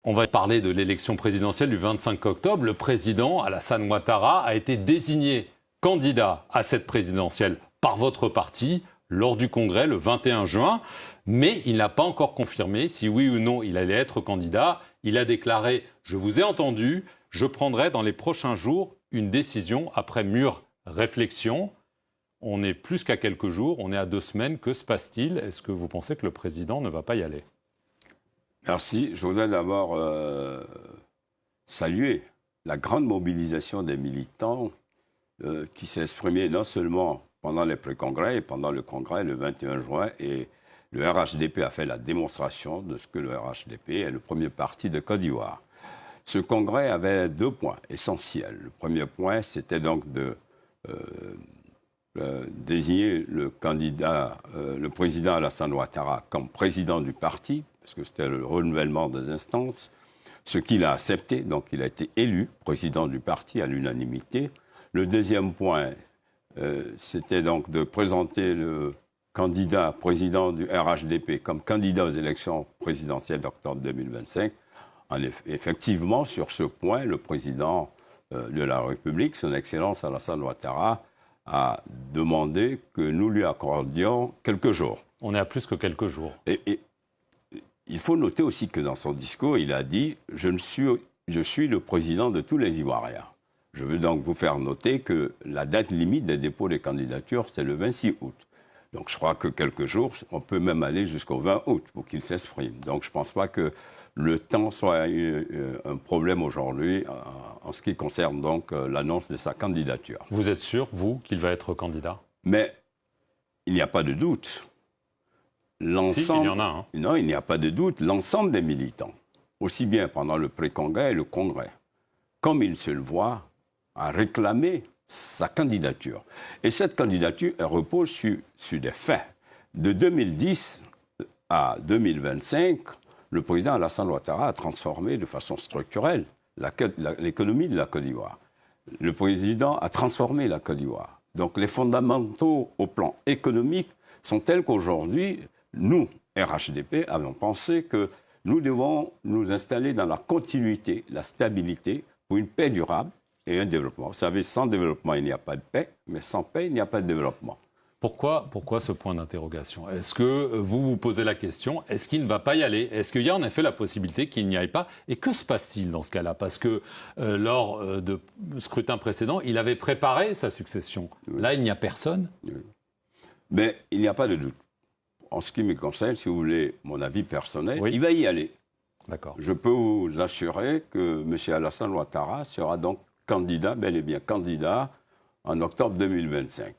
On va parler de l'élection présidentielle du 25 octobre. Le président Alassane Ouattara a été désigné candidat à cette présidentielle par votre parti lors du congrès le 21 juin. Mais il n'a pas encore confirmé si oui ou non il allait être candidat. Il a déclaré « Je vous ai entendu, je prendrai dans les prochains jours une décision après mûre réflexion ». On est plus qu'à quelques jours, on est à 2 semaines. Que se passe-t-il? Est-ce que vous pensez que le président ne va pas y aller? Merci. Je voudrais d'abord saluer la grande mobilisation des militants qui s'est exprimée non seulement pendant les pré-congrès et pendant le congrès le 21 juin. Et le RHDP a fait la démonstration de ce que le RHDP est le premier parti de Côte d'Ivoire. Ce congrès avait 2 points essentiels. Le premier point, c'était donc de désigner le candidat, le président Alassane Ouattara comme président du parti, parce que c'était le renouvellement des instances, ce qu'il a accepté, donc il a été élu président du parti à l'unanimité. Le deuxième point, c'était donc de présenter le candidat président du RHDP comme candidat aux élections présidentielles d'octobre 2025. Effectivement, sur ce point, le président de la République, son Excellence Alassane Ouattara, a demandé que nous lui accordions quelques jours. On est à plus que quelques jours. Et il faut noter aussi que dans son discours, il a dit « Je suis le président de tous les Ivoiriens ». Je veux donc vous faire noter que la date limite des dépôts des candidatures, c'est le 26 août. Donc je crois que quelques jours, on peut même aller jusqu'au 20 août pour qu'il s'exprime. Donc je ne pense pas que le temps soit un problème aujourd'hui en ce qui concerne donc l'annonce de sa candidature. Vous êtes sûr, vous, qu'il va être candidat? Mais il n'y a pas de doute. Si, il y en a. Hein. Non, il n'y a pas de doute. L'ensemble des militants, aussi bien pendant le pré-congrès et le congrès, comme ils se le voient, a réclamé sa candidature. Et cette candidature, elle repose sur des faits. De 2010 à 2025, le président Alassane Ouattara a transformé de façon structurelle l'économie de la Côte d'Ivoire. Le président a transformé la Côte d'Ivoire. Donc les fondamentaux au plan économique sont tels qu'aujourd'hui, nous, RHDP, avons pensé que nous devons nous installer dans la continuité, la stabilité, pour une paix durable et un développement. Vous savez, sans développement, il n'y a pas de paix, mais sans paix, il n'y a pas de développement. Pourquoi ce point d'interrogation? Est-ce que vous vous posez la question, est-ce qu'il ne va pas y aller? Est-ce qu'il y a en effet la possibilité qu'il n'y aille pas? Et que se passe-t-il dans ce cas-là? Parce que lors de scrutin précédent, il avait préparé sa succession. Oui. Là, il n'y a personne. Oui. Mais il n'y a pas de doute. En ce qui me concerne, si vous voulez mon avis personnel, oui, il va y aller. D'accord. Je peux vous assurer que M. Alassane Ouattara sera donc candidat, bel et bien candidat, en octobre 2025.